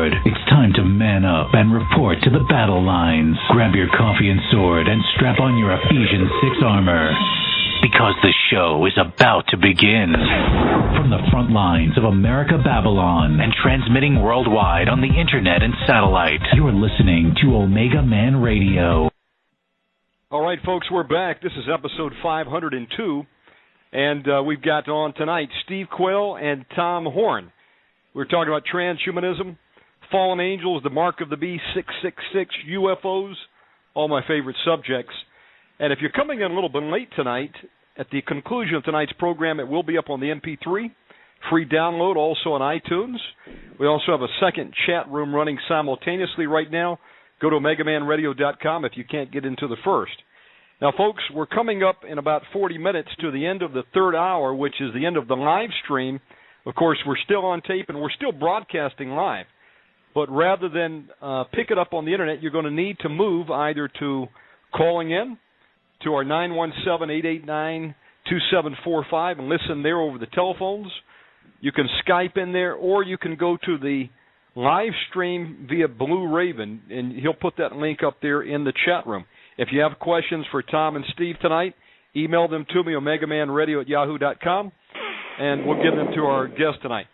sword. It's time to man up and report to the battle lines. Grab your coffee and sword and strap on your Ephesians 6 armor, because the show is about to begin. From the front lines of America Babylon and transmitting worldwide on the internet and satellite, you're listening to Omega Man Radio. All right, folks, we're back. This is episode 502, and we've got on tonight Steve Quayle and Tom Horn. We're talking about transhumanism, fallen angels, the mark of the beast, 666, UFOs, all my favorite subjects. And if you're coming in a little bit late tonight, at the conclusion of tonight's program, it will be up on the MP3, free download, also on iTunes. We also have a second chat room running simultaneously right now. Go to OmegaManRadio.com if you can't get into the first. Now, folks, we're coming up in about 40 minutes to the end of the third hour, which is the end of the live stream. Of course, we're still on tape and we're still broadcasting live. But rather than pick it up on the internet, you're going to need to move either to calling in to our 917-889-2745 and listen there over the telephones. You can Skype in there, or you can go to the live stream via Blue Raven, and he'll put that link up there in the chat room. If you have questions for Tom and Steve tonight, email them to me, OmegaManRadio@yahoo.com, and we'll give them to our guest tonight.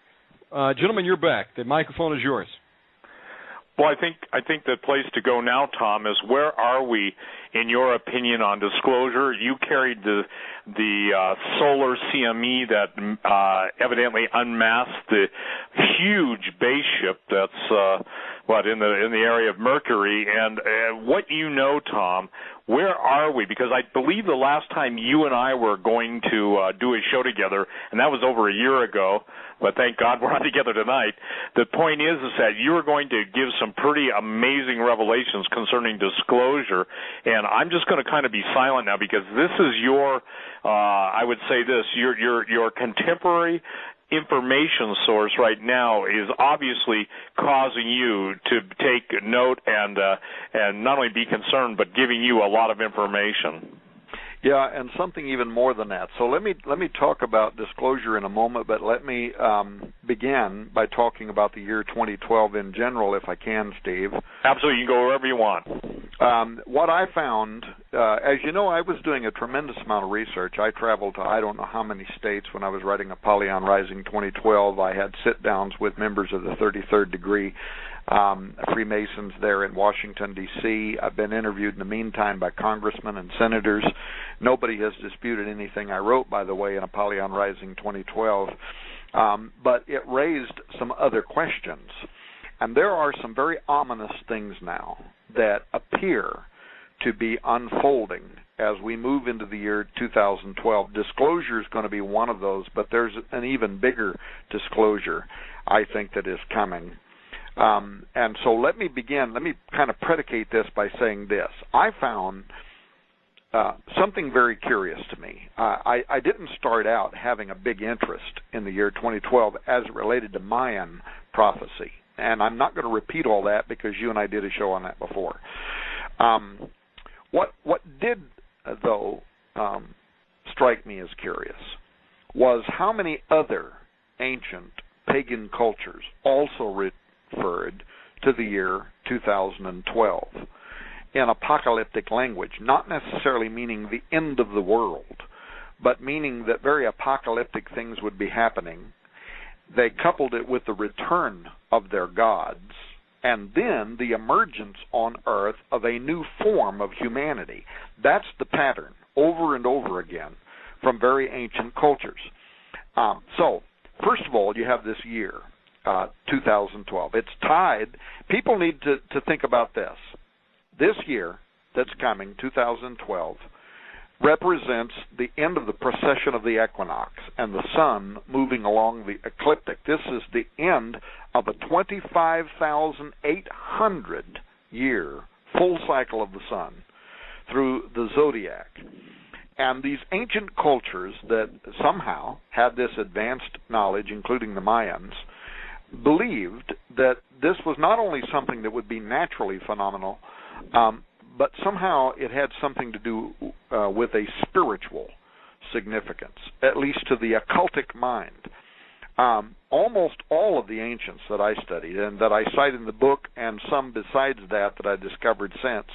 Gentlemen, you're back. The microphone is yours. Well, I think the place to go now, Tom, is where are we, in your opinion, on disclosure? You carried the solar CME that evidently unmasked the huge base ship that's in the area of Mercury. And what you know, Tom, where are we? Because I believe the last time you and I were going to do a show together, and that was over a year ago, but thank God we're on together tonight. The point is that you were going to give some pretty amazing revelations concerning disclosure, and I'm just going to kind of be silent now because this is your, I would say this, your contemporary information source right now is obviously causing you to take note and not only be concerned, but giving you a lot of information. Yeah, and something even more than that. So let me talk about disclosure in a moment, but let me begin by talking about the year 2012 in general, if I can, Steve. Absolutely, you can go wherever you want. What I found, as you know, I was doing a tremendous amount of research. I traveled to I don't know how many states when I was writing Apollyon Rising 2012. I had sit-downs with members of the 33rd degree Freemasons there in Washington, D.C. I've been interviewed in the meantime by congressmen and senators. Nobody has disputed anything I wrote, by the way, in Apollyon Rising 2012. But it raised some other questions. And there are some very ominous things now that appear to be unfolding as we move into the year 2012. Disclosure is going to be one of those, but there's an even bigger disclosure, I think, that is coming. And so let me kind of predicate this by saying this. I found something very curious to me. I didn't start out having a big interest in the year 2012 as it related to Mayan prophecy. And I'm not going to repeat all that because you and I did a show on that before. What did, though, strike me as curious was how many other ancient pagan cultures also referred to the year 2012 in apocalyptic language, not necessarily meaning the end of the world, but meaning that very apocalyptic things would be happening. They coupled it with the return of their gods and then the emergence on earth of a new form of humanity. That's the pattern over and over again from very ancient cultures. So, first of all, you have this year, 2012. It's tied. People need to think about this. This year that's coming, 2012, represents the end of the precession of the equinox and the sun moving along the ecliptic. This is the end of a 25,800-year full cycle of the sun through the zodiac. And these ancient cultures that somehow had this advanced knowledge, including the Mayans, believed that this was not only something that would be naturally phenomenal, but somehow it had something to do with a spiritual significance, at least to the occultic mind. almost all of the ancients that I studied and that I cite in the book, and some besides that I discovered since,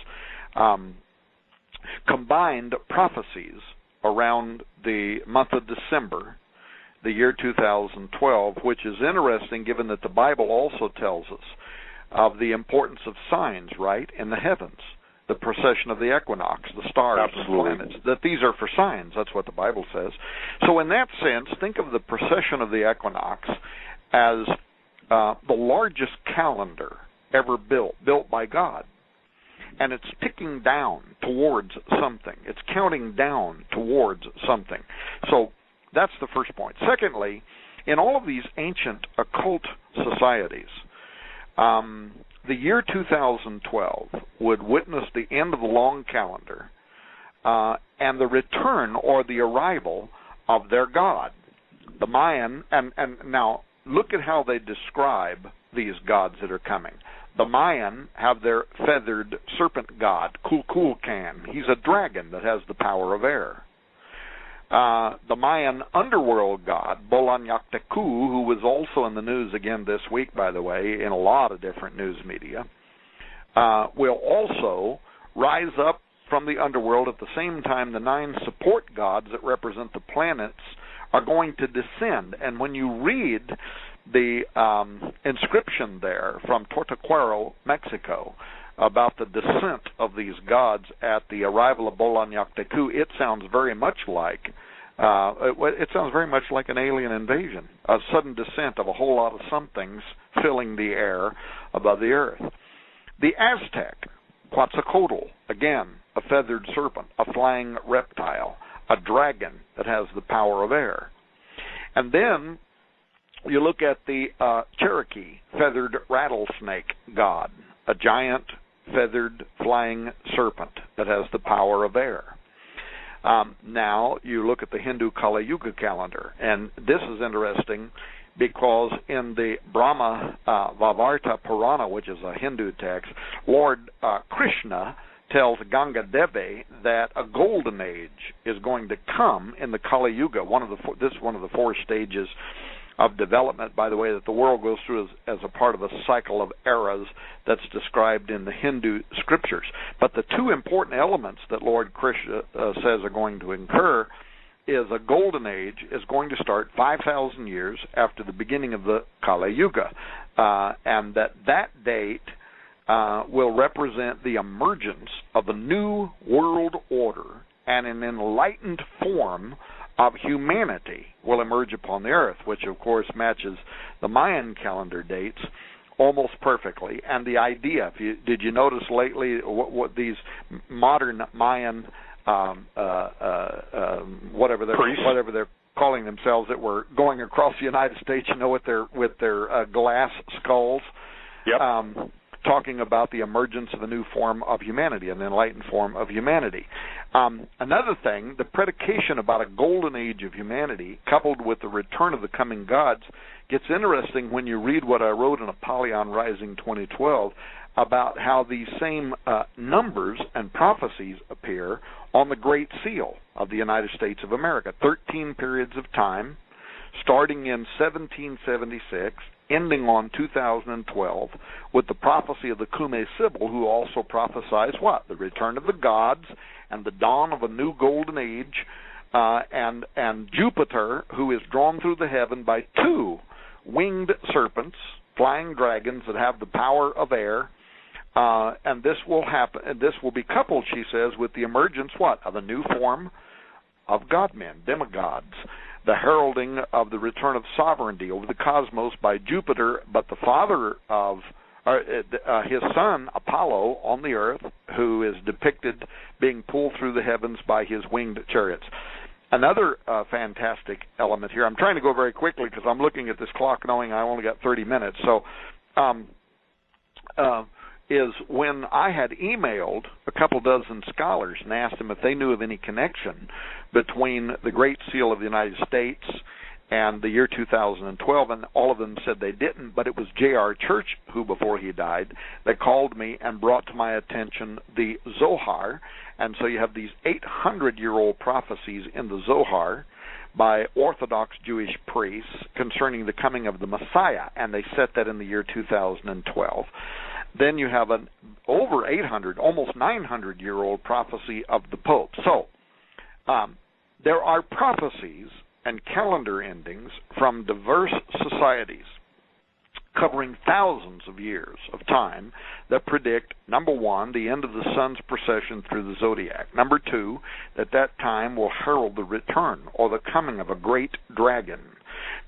combined prophecies around the month of December, the year 2012, which is interesting given that the Bible also tells us of the importance of signs, right, in the heavens. The precession of the equinox, the stars, Absolutely. and planets, that these are for signs. That's what the Bible says. So in that sense, think of the precession of the equinox as the largest calendar ever built by God. And it's ticking down towards something. It's counting down towards something. So that's the first point. Secondly, in all of these ancient occult societies, the year 2012 would witness the end of the long calendar and the return or the arrival of their god, the Mayan. And now look at how they describe these gods that are coming. The Mayan have their feathered serpent god, Kukulkan. He's a dragon that has the power of air. The Mayan underworld god, Bolanyakteku, who was also in the news again this week, by the way, in a lot of different news media, will also rise up from the underworld at the same time the 9 support gods that represent the planets are going to descend. And when you read the inscription there from Tortequero, Mexico, about the descent of these gods at the arrival of Bolanyakteku, it sounds very much like an alien invasion, a sudden descent of a whole lot of somethings filling the air above the earth. The Aztec, Quetzalcoatl, again, a feathered serpent, a flying reptile, a dragon that has the power of air. And then you look at the Cherokee, feathered rattlesnake god, a giant feathered flying serpent that has the power of air. Now you look at the Hindu Kali Yuga calendar, and this is interesting because in the Brahma Vavarta Purana, which is a Hindu text, Lord Krishna tells Ganga Devi that a golden age is going to come in the Kali Yuga. This is one of the 4 stages of development, by the way, that the world goes through as a part of a cycle of eras that's described in the Hindu scriptures. But the 2 important elements that Lord Krishna says are going to occur is a golden age is going to start 5,000 years after the beginning of the Kali Yuga, and that date will represent the emergence of a new world order and an enlightened form of humanity will emerge upon the earth, which of course matches the Mayan calendar dates almost perfectly. And the idea, did you notice lately what these modern Mayan whatever they're calling themselves that were going across the United States, with their glass skulls? Yep. Talking about the emergence of a new form of humanity, an enlightened form of humanity. Another thing, the predication about a golden age of humanity, coupled with the return of the coming gods, gets interesting when you read what I wrote in Apollyon Rising 2012 about how these same numbers and prophecies appear on the Great Seal of the United States of America. 13 periods of time, starting in 1776, ending on 2012, with the prophecy of the Kume Sibyl, who also prophesies what? The return of the gods and the dawn of a new golden age, and Jupiter, who is drawn through the heaven by 2 winged serpents, flying dragons that have the power of air, and this will happen. And this will be coupled, she says, with the emergence what? Of a new form of God-men, demigods. The heralding of the return of sovereignty over the cosmos by Jupiter, but the father of his son Apollo on the earth, who is depicted being pulled through the heavens by his winged chariots. Another fantastic element here, I'm trying to go very quickly because I'm looking at this clock knowing I only got 30 minutes, so is when I had emailed a couple dozen scholars and asked them if they knew of any connection between the Great Seal of the United States and the year 2012, and all of them said they didn't, but it was J.R. Church who, before he died, that called me and brought to my attention the Zohar. And so you have these 800-year-old prophecies in the Zohar, by Orthodox Jewish priests concerning the coming of the Messiah, and they set that in the year 2012. Then you have an over 800, almost 900-year-old prophecy of the Pope. So there are prophecies and calendar endings from diverse societies covering thousands of years of time that predict, number one, the end of the sun's procession through the zodiac. Number two, that time will herald the return or the coming of a great dragon.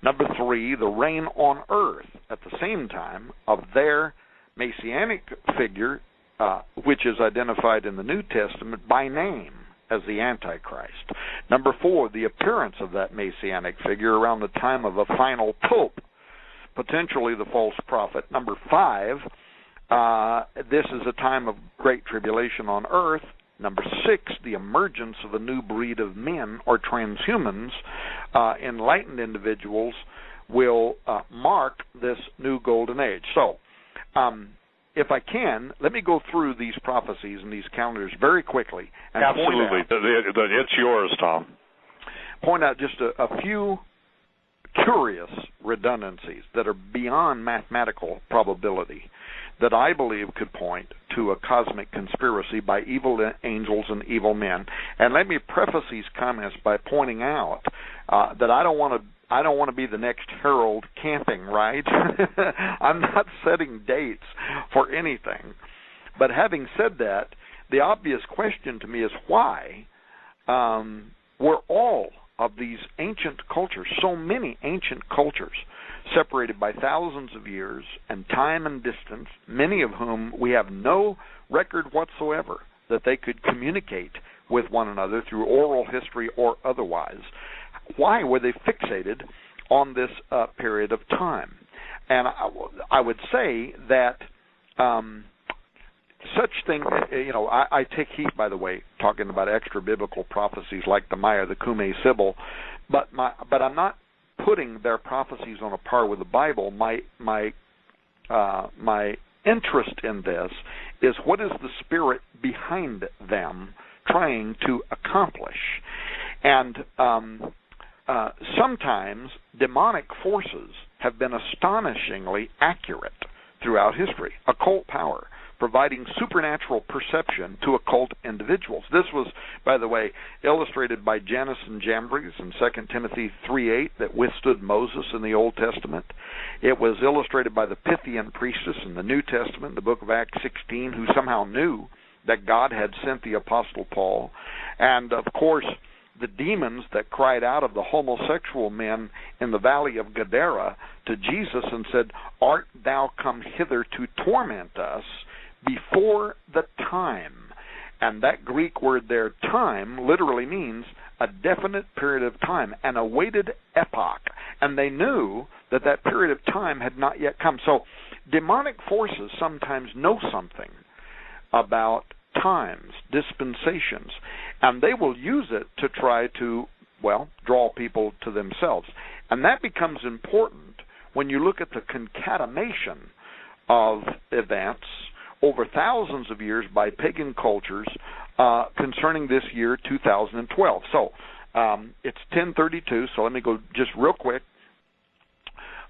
Number three, the reign on earth at the same time of their messianic figure, which is identified in the New Testament by name as the Antichrist. Number four, the appearance of that messianic figure around the time of a final pope, potentially the false prophet. Number five, this is a time of great tribulation on earth. Number six, the emergence of a new breed of men or transhumans, enlightened individuals, will mark this new golden age. So, if I can, let me go through these prophecies and these calendars very quickly. And absolutely. It's yours, Tom. Point out just a few curious redundancies that are beyond mathematical probability that I believe could point to a cosmic conspiracy by evil angels and evil men. And let me preface these comments by pointing out that I don't want to be the next Harold Camping, right? I'm not setting dates for anything. But having said that, the obvious question to me is why were all of these ancient cultures, so many ancient cultures, separated by thousands of years and time and distance, many of whom we have no record whatsoever that they could communicate with one another through oral history or otherwise, why were they fixated on this period of time? And I would say that such thing, I take heat, by the way, talking about extra biblical prophecies like the Maya, the Kume Sybil, but I'm not putting their prophecies on a par with the Bible. My interest in this is what is the spirit behind them trying to accomplish, and sometimes demonic forces have been astonishingly accurate throughout history. Occult power, providing supernatural perception to occult individuals. This was, by the way, illustrated by Jannes and Jambres in 2 Timothy 3:8 that withstood Moses in the Old Testament. It was illustrated by the Pythian priestess in the New Testament, the book of Acts 16, who somehow knew that God had sent the Apostle Paul. And, of course, the demons that cried out of the homosexual men in the valley of Gadara to Jesus and said, "Art thou come hither to torment us before the time?" And that Greek word there, time, literally means a definite period of time, an awaited epoch. And they knew that that period of time had not yet come. So demonic forces sometimes know something about times, dispensations, and they will use it to try to, draw people to themselves. And that becomes important when you look at the concatenation of events over thousands of years by pagan cultures concerning this year 2012. So it's 1032, so let me go just real quick.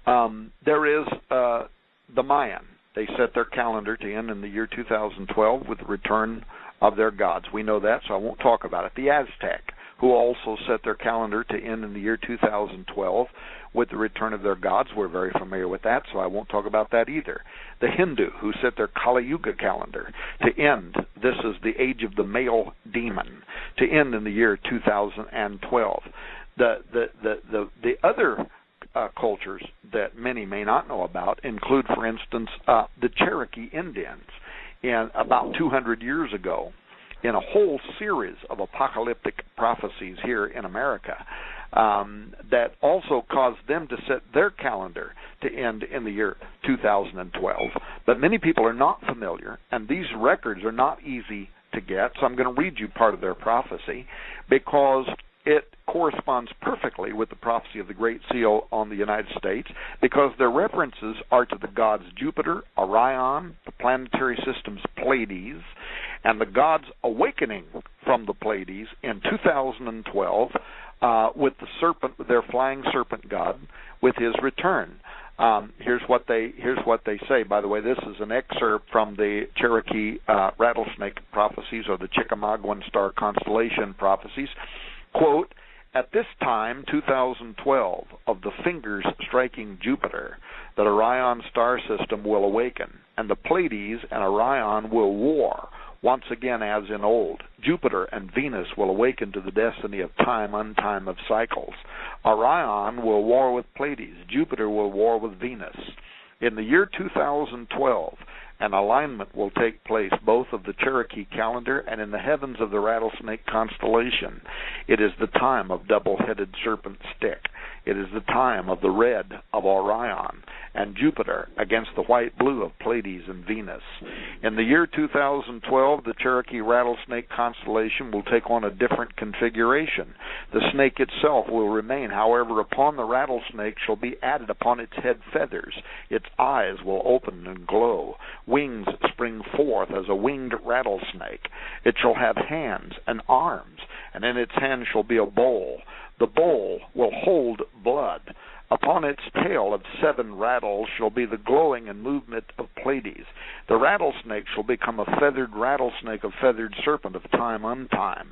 There is the Mayan. They set their calendar to end in the year 2012 with the return of their gods. We know that, so I won't talk about it. The Aztec, who also set their calendar to end in the year 2012 with the return of their gods. We're very familiar with that, so I won't talk about that either. The Hindu, who set their Kali Yuga calendar to end, this is the age of the male demon, to end in the year 2012. The other cultures that many may not know about include, for instance, the Cherokee Indians, in about 200 years ago, in a whole series of apocalyptic prophecies here in America, that also caused them to set their calendar to end in the year 2012. But many people are not familiar, and these records are not easy to get, so I'm going to read you part of their prophecy, because it corresponds perfectly with the prophecy of the Great Seal on the United States, because their references are to the gods Jupiter, Orion, the planetary systems Pleiades, and the gods awakening from the Pleiades in 2012 with the serpent, their flying serpent god, with his return. Here's what they say. By the way, this is an excerpt from the Cherokee rattlesnake prophecies, or the Chickamauguan star constellation prophecies. Quote, "At this time, 2012, of the fingers striking Jupiter, that Orion star system will awaken, and the Pleiades and Orion will war, once again as in old. Jupiter and Venus will awaken to the destiny of time, untime of cycles. Orion will war with Pleiades. Jupiter will war with Venus. In the year 2012, an alignment will take place both of the Cherokee calendar and in the heavens of the rattlesnake constellation. It is the time of double-headed serpent stick. It is the time of the red of Orion and Jupiter against the white-blue of Pleiades and Venus. In the year 2012, the Cherokee rattlesnake constellation will take on a different configuration. The snake itself will remain. However, upon the rattlesnake shall be added upon its head feathers. Its eyes will open and glow. Wings spring forth as a winged rattlesnake. It shall have hands and arms, and in its hand shall be a bowl. The bowl will hold blood. Upon its tail of 7 rattles shall be the glowing and movement of Pleiades. The rattlesnake shall become a feathered rattlesnake, a feathered serpent of time untime.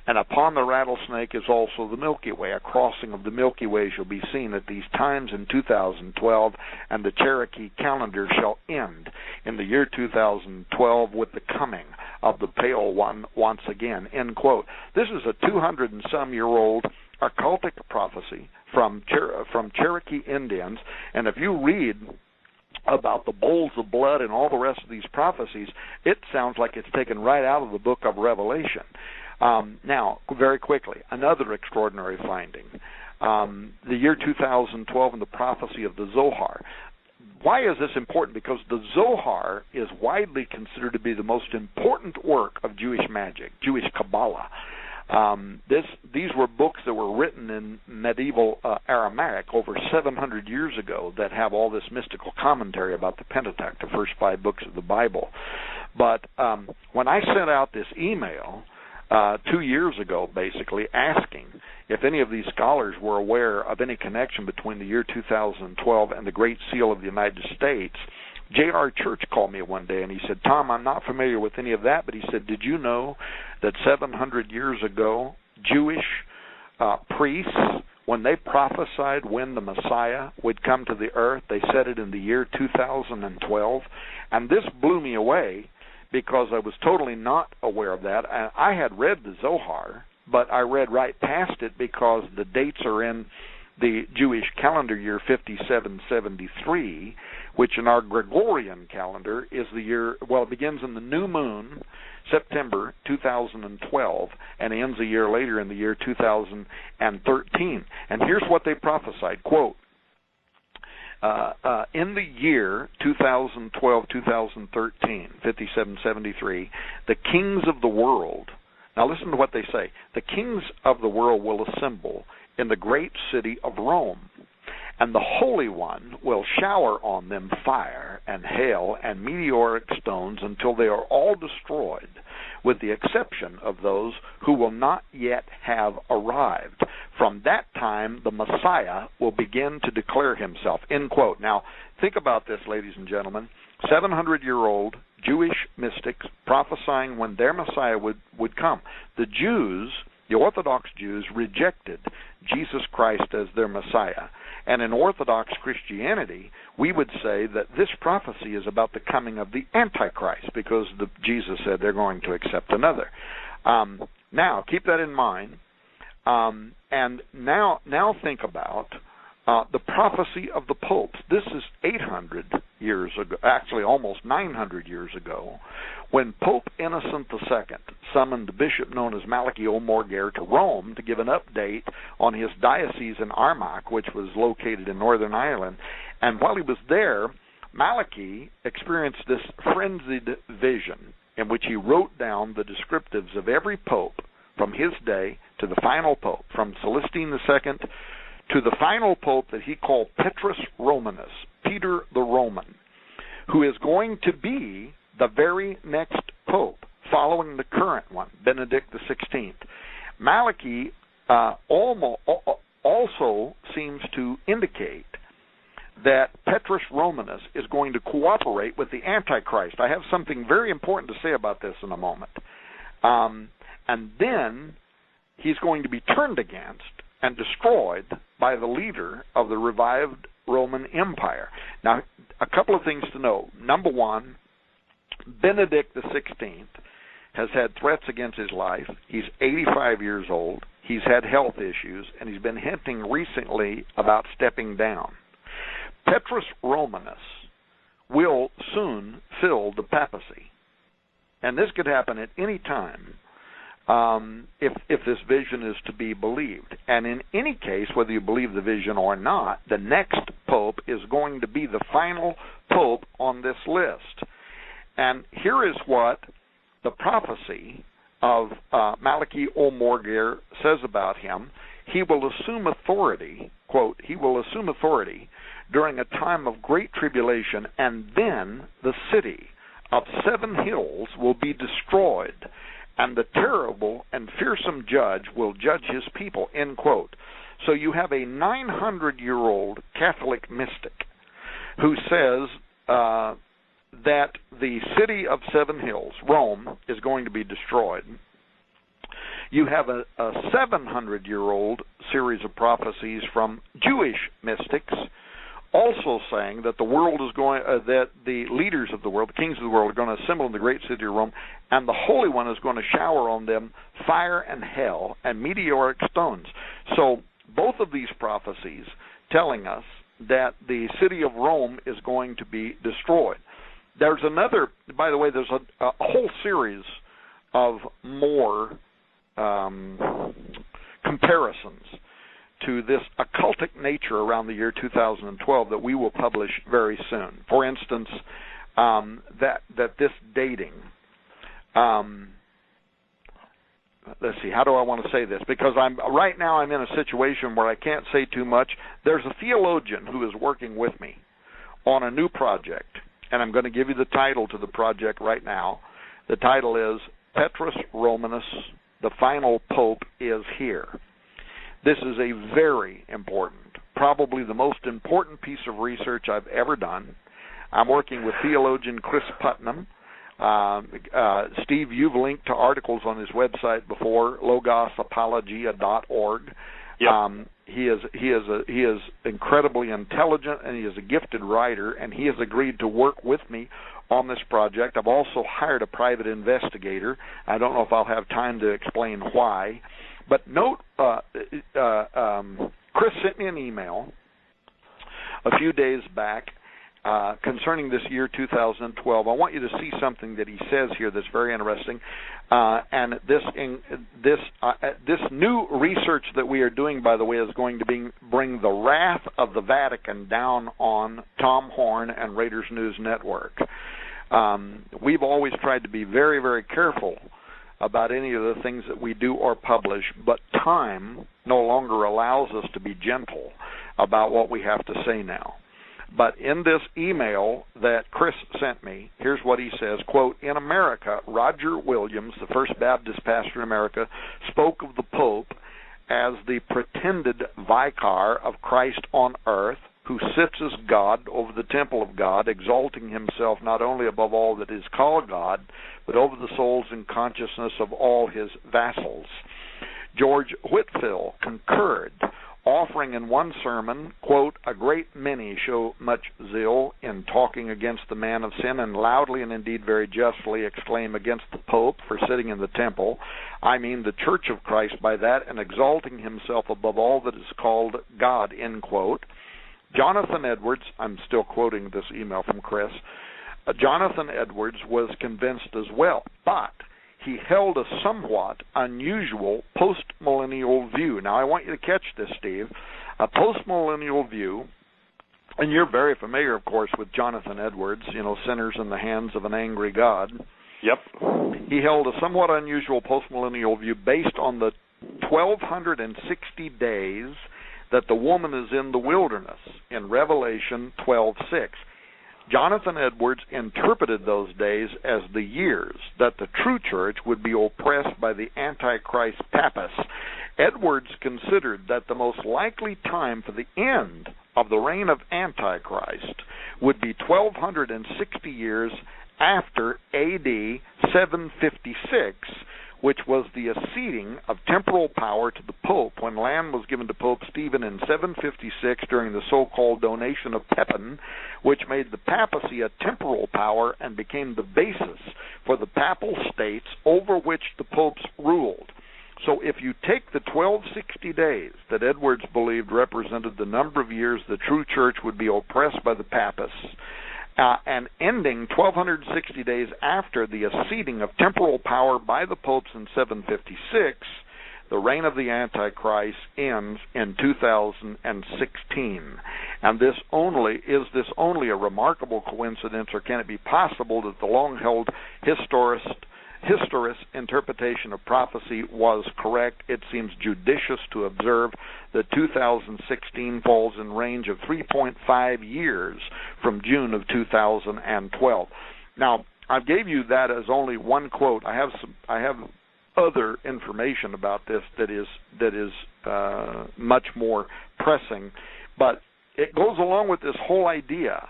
And upon the rattlesnake is also the Milky Way. A crossing of the Milky Way shall be seen at these times in 2012, and the Cherokee calendar shall end in the year 2012 with the coming of the Pale One once again." End quote. This is a 200-and-some-year-old occultic prophecy from Cherokee Indians, and if you read about the bowls of blood and all the rest of these prophecies, it sounds like it's taken right out of the book of Revelation. Now, very quickly, another extraordinary finding. The year 2012 and the prophecy of the Zohar. Why is this important? Because the Zohar is widely considered to be the most important work of Jewish magic, Jewish Kabbalah. These were books that were written in medieval Aramaic over 700 years ago that have all this mystical commentary about the Pentateuch, the first 5 books of the Bible. But when I sent out this email 2 years ago, basically asking if any of these scholars were aware of any connection between the year 2012 and the Great Seal of the United States, J.R. Church called me one day and he said, "Tom, I'm not familiar with any of that," but he said, "Did you know that 700 years ago, Jewish priests, when they prophesied when the Messiah would come to the earth, they said it in the year 2012? And this blew me away because I was totally not aware of that. And I had read the Zohar, but I read right past it because the dates are in the Jewish calendar year 5773, which in our Gregorian calendar is the year, well, it begins in the new moon, September 2012, and ends a year later in the year 2013. And here's what they prophesied, quote, in the year 2012-2013, 5773, the kings of the world, now listen to what they say, the kings of the world will assemble in the great city of Rome, and the Holy One will shower on them fire and hail and meteoric stones until they are all destroyed, with the exception of those who will not yet have arrived. From that time, the Messiah will begin to declare himself." End quote. Now, think about this, ladies and gentlemen. 700-year-old Jewish mystics prophesying when their Messiah would come. The Jews, the Orthodox Jews, rejected Jesus Christ as their Messiah. And in Orthodox Christianity, we would say that this prophecy is about the coming of the Antichrist, because Jesus said they're going to accept another. Now, keep that in mind. And now think about the prophecy of the popes. This is 800 years ago, actually almost 900 years ago, when Pope Innocent II summoned the bishop known as Malachi O'Morgair to Rome to give an update on his diocese in Armagh, which was located in Northern Ireland. And while he was there, Malachi experienced this frenzied vision in which he wrote down the descriptives of every pope from his day to the final pope, from Celestine II to the final pope that he called Petrus Romanus, Peter the Roman, who is going to be the very next pope following the current one, Benedict XVI. Malachi also seems to indicate that Petrus Romanus is going to cooperate with the Antichrist. I have something very important to say about this in a moment. And then he's going to be turned against and destroyed by the leader of the revived Roman Empire. Now, a couple of things to know. Number one, Benedict XVI has had threats against his life. He's 85 years old. He's had health issues, and he's been hinting recently about stepping down. Petrus Romanus will soon fill the papacy, and this could happen at any time if this vision is to be believed. And in any case, whether you believe the vision or not, the next pope is going to be the final pope on this list. And here is what the prophecy of Malachi O'Morgir says about him. He will assume authority, quote, he will assume authority during a time of great tribulation, and then the city of 7 hills will be destroyed, and the terrible and fearsome judge will judge his people, end quote. So you have a 900-year-old Catholic mystic who says that the city of 7 hills, Rome, is going to be destroyed. You have a 700-year-old series of prophecies from Jewish mystics also saying that the world is going, that the leaders of the world, the kings of the world, are going to assemble in the great city of Rome, and the Holy One is going to shower on them fire and hell and meteoric stones. So both of these prophecies telling us that the city of Rome is going to be destroyed. There's another, by the way, there's a whole series of more comparisons to this occultic nature around the year 2012 that we will publish very soon. For instance, that this dating. Let's see, how do I want to say this? Because right now I'm in a situation where I can't say too much. There's a theologian who is working with me on a new project, and I'm going to give you the title to the project right now. The title is Petrus Romanus, the Final Pope is Here. This is a very important, probably the most important piece of research I've ever done. I'm working with theologian Chris Putnam. Steve, you've linked to articles on his website before, logosapologia.org. Yep. He is incredibly intelligent, and he is a gifted writer, and he has agreed to work with me on this project. I've also hired a private investigator. I don't know if I'll have time to explain why. But note, Chris sent me an email a few days back concerning this year 2012. I want you to see something that he says here that's very interesting. And this new research that we are doing, by the way, is going to bring the wrath of the Vatican down on Tom Horn and Raiders News Network. We've always tried to be very, very careful about any of the things that we do or publish, but time no longer allows us to be gentle about what we have to say now. But in this email that Chris sent me, here's what he says, quote, in America, Roger Williams, the first Baptist pastor in America, spoke of the Pope as the pretended vicar of Christ on earth, who sits as God over the temple of God, exalting himself not only above all that is called God, but over the souls and consciousness of all his vassals. George Whitefield concurred, offering in one sermon, quote, a great many show much zeal in talking against the man of sin, and loudly and indeed very justly exclaim against the Pope for sitting in the temple, I mean the Church of Christ by that, and exalting himself above all that is called God, end quote. Jonathan Edwards, I'm still quoting this email from Chris, Jonathan Edwards was convinced as well, but he held a somewhat unusual post-millennial view. Now, I want you to catch this, Steve. A post-millennial view, and you're very familiar, of course, with Jonathan Edwards, sinners in the hands of an angry God. Yep. He held a somewhat unusual post-millennial view based on the 1,260 days that the woman is in the wilderness in Revelation 12:6. Jonathan Edwards interpreted those days as the years that the true church would be oppressed by the Antichrist papists. Edwards considered that the most likely time for the end of the reign of Antichrist would be 1260 years after A.D. 756, which was the acceding of temporal power to the Pope when land was given to Pope Stephen in 756 during the so-called donation of Pepin, which made the papacy a temporal power and became the basis for the papal states over which the popes ruled. So if you take the 1260 days that Edwards believed represented the number of years the true church would be oppressed by the papists, and ending 1260 days after the acceding of temporal power by the popes in 756, the reign of the Antichrist ends in 2016. And is this only a remarkable coincidence, or can it be possible that the long-held historist interpretation of prophecy was correct? It seems judicious to observe that 2016 falls in range of 3.5 years from June of 2012. Now, I gave you that as only one quote. I have other information about this that is much more pressing, but it goes along with this whole idea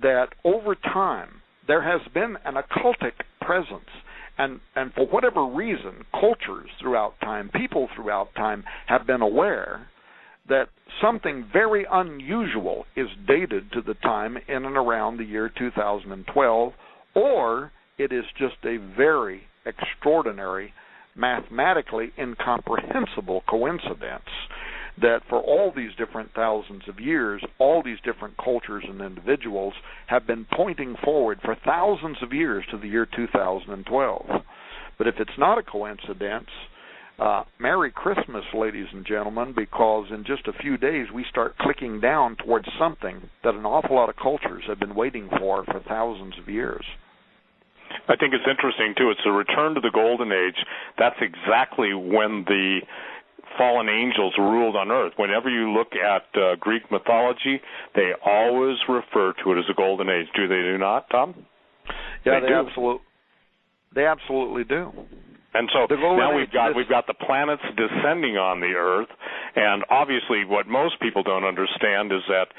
that over time there has been an occultic presence. And for whatever reason, cultures throughout time, people throughout time, have been aware that something very unusual is dated to the time in and around the year 2012, or it is just a very extraordinary, mathematically incomprehensible coincidence that for all these different thousands of years, all these different cultures and individuals have been pointing forward for thousands of years to the year 2012. But if it's not a coincidence, Merry Christmas, ladies and gentlemen, because in just a few days we start clicking down towards something that an awful lot of cultures have been waiting for thousands of years. I think it's interesting, too. It's a return to the Golden Age. That's exactly when the fallen angels ruled on earth. Whenever you look at Greek mythology, they always refer to it as a golden age. Do they do not, Tom? Yeah, they absolutely do. And so now we've got the planets descending on the Earth, and obviously what most people don't understand is that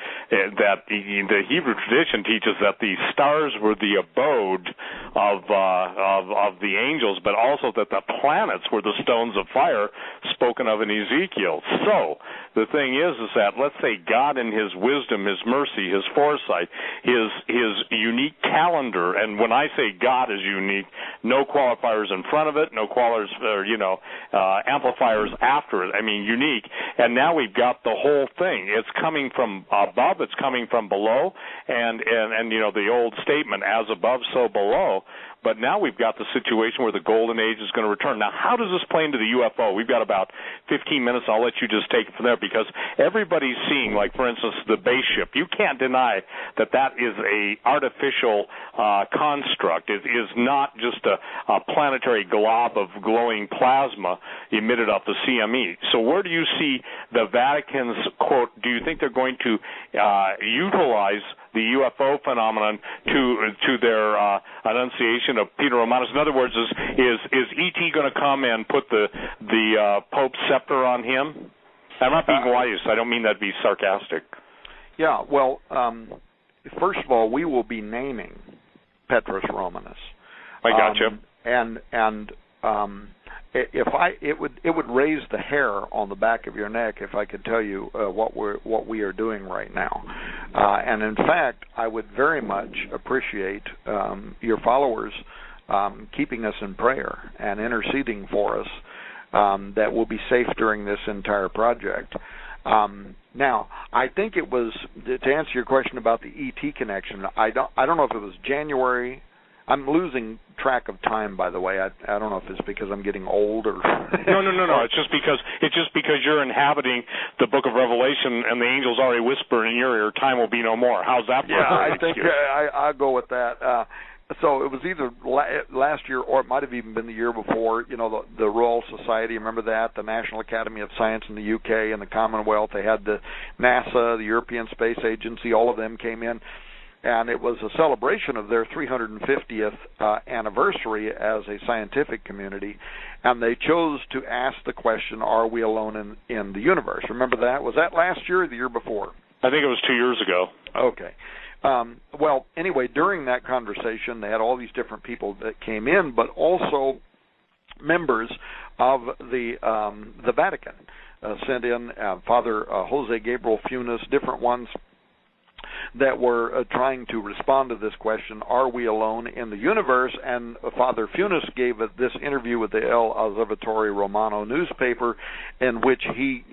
the Hebrew tradition teaches that the stars were the abode of the angels, but also that the planets were the stones of fire spoken of in Ezekiel. So the thing is that let's say God in His wisdom, His mercy, His foresight, His unique calendar, and when I say God is unique, no qualifiers in front of it, no qualifiers, amplifiers after it. I mean, unique. And now we've got the whole thing. It's coming from above. It's coming from below. And the old statement, as above, so below. But now we've got the situation where the golden age is going to return. Now, how does this play into the UFO? We've got about 15 minutes. I'll let you just take it from there, because everybody's seeing, like, for instance, the base ship. You can't deny that is a artificial construct. It is not just a planetary glob of glowing plasma emitted off the CME. So where do you see the Vatican's, quote, do you think they're going to utilize the UFO phenomenon to their enunciation of Peter Romanus? In other words, is E.T. going to come and put the Pope's scepter on him? I'm not being wise. I don't mean that to be sarcastic. Yeah, well, first of all, we will be naming Petrus Romanus. I got you. It would raise the hair on the back of your neck if I could tell you what we are doing right now. And in fact, I would very much appreciate your followers keeping us in prayer and interceding for us, that we'll be safe during this entire project. Now, I think it was, to answer your question about the ET connection, I don't know if it was January. I'm losing track of time, by the way. I don't know if it's because I'm getting old or No. It's just because you're inhabiting the book of Revelation and the angels already whisper in your ear, time will be no more. How's that? Yeah, I think I'll go with that. So it was either last year or it might have even been the year before. You know, the Royal Society, remember that? The National Academy of Science in the UK and the Commonwealth. They had the NASA, the European Space Agency, all of them came in. and it was a celebration of their 350th anniversary as a scientific community, and they chose to ask the question, are we alone in the universe? Remember that? Was that last year or the year before? I think it was 2 years ago. Okay. Well, anyway, during that conversation, they had all these different people that came in, but also members of the Vatican sent in Father Jose Gabriel Funes, different ones that were trying to respond to this question, are we alone in the universe? And Father Funes gave this interview with the El Osservatore Romano newspaper, in which he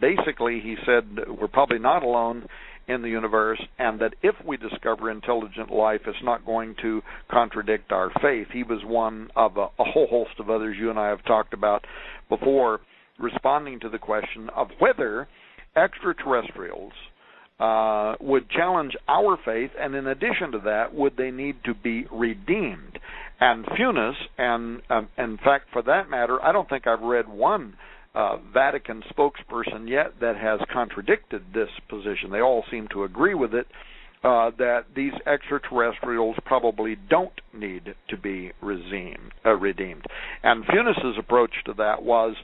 basically he said we're probably not alone in the universe, and that if we discover intelligent life, it's not going to contradict our faith. He was one of a whole host of others you and I have talked about before, responding to the question of whether extraterrestrials would challenge our faith, and in addition to that, would they need to be redeemed? And Funes, and in fact, for that matter, I don't think I've read one Vatican spokesperson yet that has contradicted this position. They all seem to agree with it, that these extraterrestrials probably don't need to be redeemed. And Funes' approach to that was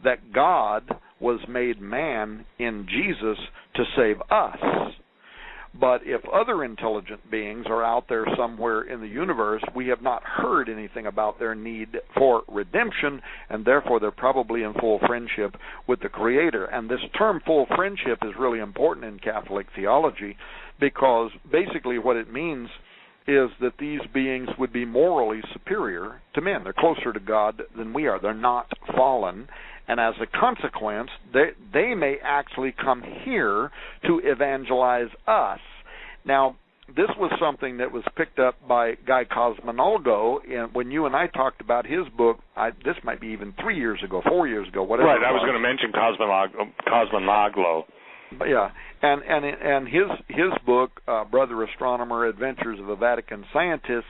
that God was made man in Jesus to save us. But if other intelligent beings are out there somewhere in the universe, we have not heard anything about their need for redemption, and therefore they're probably in full friendship with the Creator. And this term full friendship is really important in Catholic theology, because basically what it means is that these beings would be morally superior to men. They're closer to God than we are. They're not fallen. And as a consequence, they may actually come here to evangelize us. Now, this was something that was picked up by Guy Cosmonalgo when you and I talked about his book. This might be even 3 years ago, 4 years ago, whatever. Right, I was going to mention Cosmonaglo. Yeah, and his book, Brother Astronomer, Adventures of a Vatican Scientist,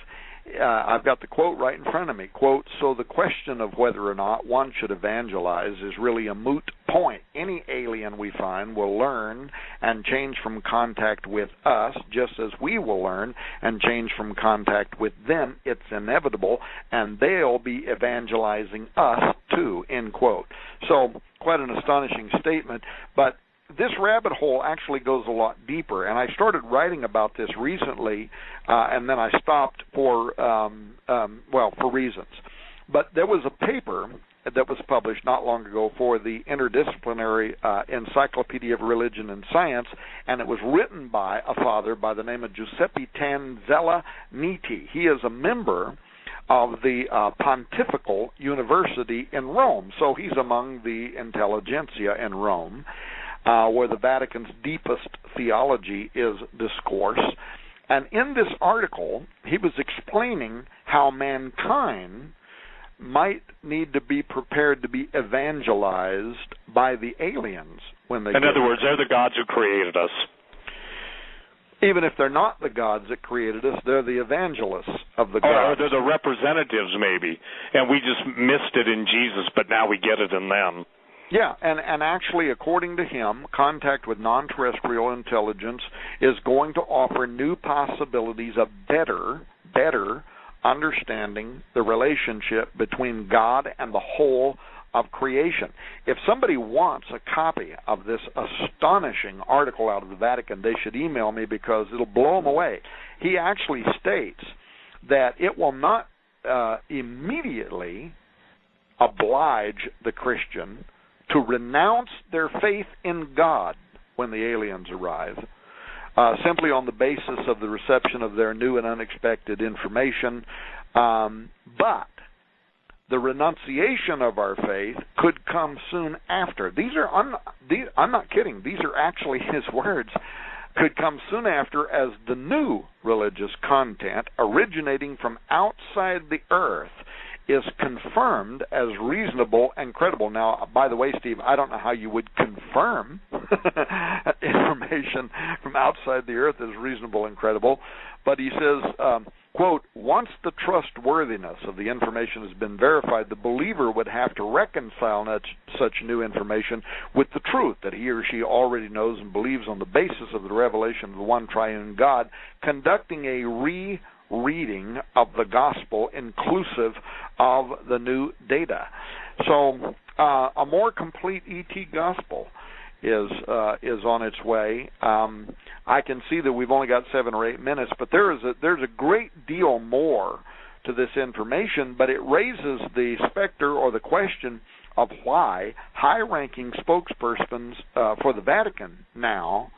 I've got the quote right in front of me. Quote, so the question of whether or not one should evangelize is really a moot point. Any alien we find will learn and change from contact with us, just as we will learn and change from contact with them. It's inevitable, and they'll be evangelizing us too, end quote. So quite an astonishing statement, but this rabbit hole actually goes a lot deeper, and I started writing about this recently, and then I stopped for reasons. But there was a paper that was published not long ago for the Interdisciplinary Encyclopedia of Religion and Science, and it was written by a father by the name of Giuseppe Tanzella Nitti. He is a member of the Pontifical University in Rome, so he's among the intelligentsia in Rome, where the Vatican's deepest theology is discoursed. And in this article, he was explaining how mankind might need to be prepared to be evangelized by the aliens when they. In other words, they're the gods who created us. Even if they're not the gods that created us, they're the evangelists of the gods. Or they're the representatives, maybe, and we just missed it in Jesus, but now we get it in them. Yeah, and actually, according to him, contact with non-terrestrial intelligence is going to offer new possibilities of better understanding the relationship between God and the whole of creation. If somebody wants a copy of this astonishing article out of the Vatican, they should email me because it'll blow them away. He actually states that it will not immediately oblige the Christian to renounce their faith in God when the aliens arrive, simply on the basis of the reception of their new and unexpected information. But the renunciation of our faith could come soon after. I'm not kidding. These are actually his words. Could come soon after as the new religious content originating from outside the earth is confirmed as reasonable and credible. Now, by the way, Steve, I don't know how you would confirm information from outside the earth as reasonable and credible, but he says, quote, once the trustworthiness of the information has been verified, the believer would have to reconcile such new information with the truth that he or she already knows and believes on the basis of the revelation of the one triune God, conducting a reading of the gospel inclusive of the new data. So a more complete ET gospel is on its way. I can see that we've only got 7 or 8 minutes, but there's a great deal more to this information, but it raises the specter or the question of why high-ranking spokespersons for the Vatican now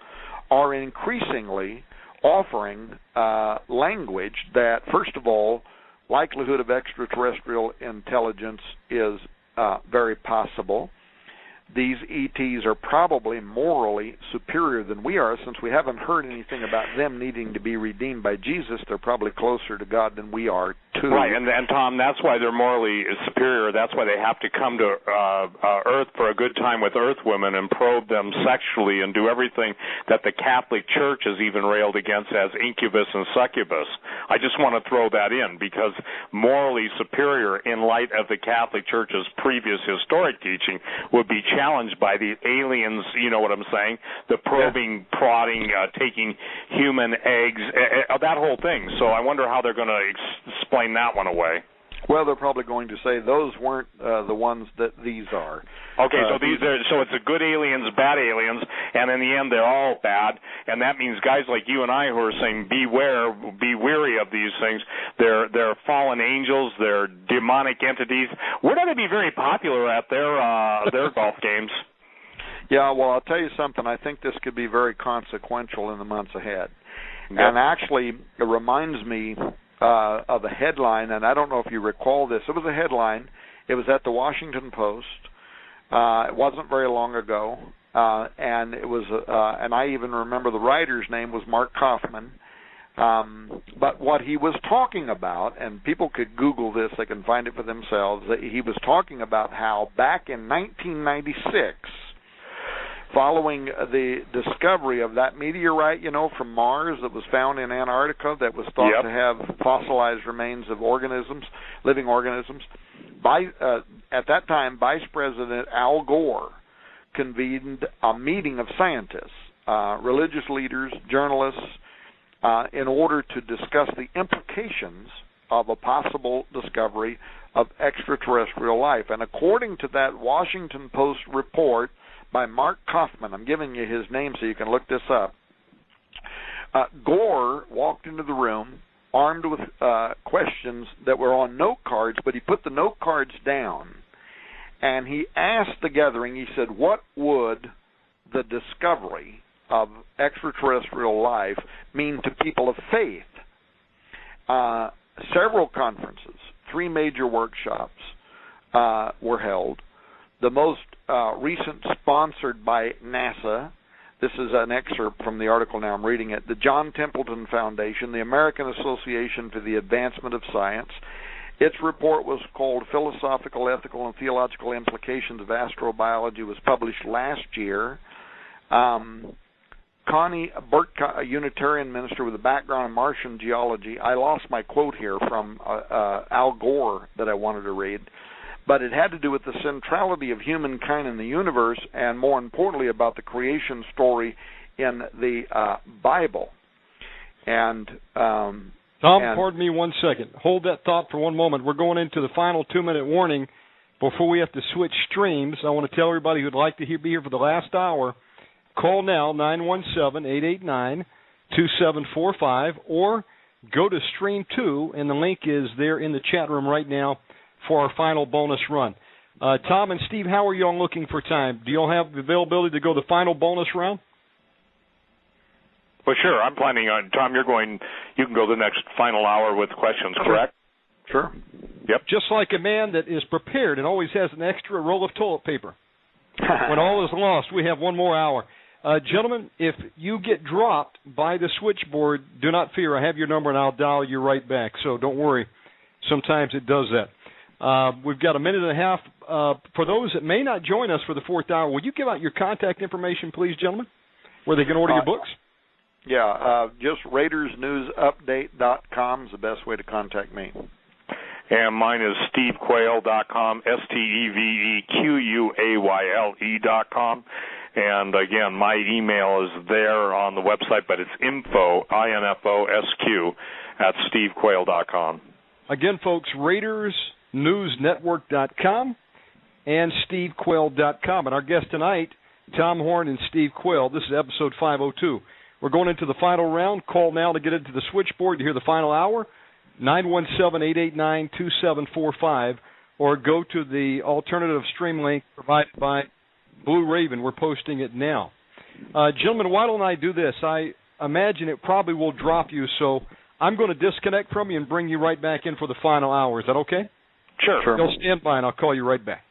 are increasingly offering language that, first of all, likelihood of extraterrestrial intelligence is very possible. These ETs are probably morally superior than we are, since we haven't heard anything about them needing to be redeemed by Jesus. They're probably closer to God than we are, too. Right, and Tom, that's why they're morally superior. That's why they have to come to Earth for a good time with Earth women and probe them sexually and do everything that the Catholic Church has even railed against as incubus and succubus. I just want to throw that in, because morally superior in light of the Catholic Church's previous historic teaching would be challenged by the aliens, you know what I'm saying, the probing, prodding, taking human eggs, that whole thing. So I wonder how they're going to explain that one away. Well, they're probably going to say those weren't the ones that these are. Okay, so it's a good aliens, bad aliens, and in the end they're all bad, and that means guys like you and I who are saying beware, be wary of these things. They're fallen angels, they're demonic entities. We're going to be very popular at their golf games. Yeah, well, I'll tell you something. I think this could be very consequential in the months ahead. Yep. And actually, it reminds me of a headline, and I don't know if you recall this. It was a headline. It was at the Washington Post. It wasn't very long ago, and it was, and I even remember the writer's name was Mark Kaufman. But what he was talking about, and people could Google this, they can find it for themselves. He was talking about how back in 1996, following the discovery of that meteorite, from Mars that was found in Antarctica that was thought to have fossilized remains of organisms, living organisms, at that time, Vice President Al Gore convened a meeting of scientists, religious leaders, journalists, in order to discuss the implications of a possible discovery of extraterrestrial life. And according to that Washington Post report by Mark Kaufman, I'm giving you his name so you can look this up, Gore walked into the room armed with questions that were on note cards, but he put the note cards down, and he asked the gathering, he said, what would the discovery of extraterrestrial life mean to people of faith? Several conferences, 3 major workshops were held. The most recent sponsored by NASA. This is an excerpt from the article now I'm reading it. The John Templeton Foundation, the American Association for the Advancement of Science. Its report was called Philosophical, Ethical, and Theological Implications of Astrobiology, was published last year. Connie Burtka, a Unitarian minister with a background in Martian geology. I lost my quote here from Al Gore that I wanted to read. But it had to do with the centrality of humankind in the universe, and more importantly about the creation story in the Bible. And Tom, pardon me 1 second. Hold that thought for one moment. We're going into the final 2-minute warning before we have to switch streams. I want to tell everybody who'd like to be here for the last hour, call now, 917-889-2745, or go to Stream 2, and the link is there in the chat room right now for our final bonus run. Tom and Steve, how are you all looking for time? Do you all have the availability to go the final bonus round? Well, sure. I'm planning on, Tom, you can go the next final hour with questions, correct? Sure. Yep. Just like a man that is prepared and always has an extra roll of toilet paper. When all is lost, we have one more hour. Gentlemen, if you get dropped by the switchboard, do not fear. I have your number, and I'll dial you right back, so don't worry. Sometimes it does that. We've got a minute and a half. For those that may not join us for the fourth hour, would you give out your contact information, please, gentlemen, where they can order your books? Yeah, just RaidersNewsUpdate.com is the best way to contact me. And mine is SteveQuayle.com, SteveQuayle.com. And again, my email is there on the website, but it's info, INFOSQ, at SteveQuayle.com. Again, folks, RaidersNewsNetwork.com and SteveQuayle.com. And our guest tonight, Tom Horn and Steve Quayle. This is episode 502. We're going into the final round. Call now to get into the switchboard to hear the final hour, 917-889-2745, or go to the alternative stream link provided by Blue Raven. We're posting it now. Gentlemen, why don't I do this? I imagine it probably will drop you, so I'm going to disconnect from you and bring you right back in for the final hour. Is that okay? Sure. You'll stand by, and I'll call you right back.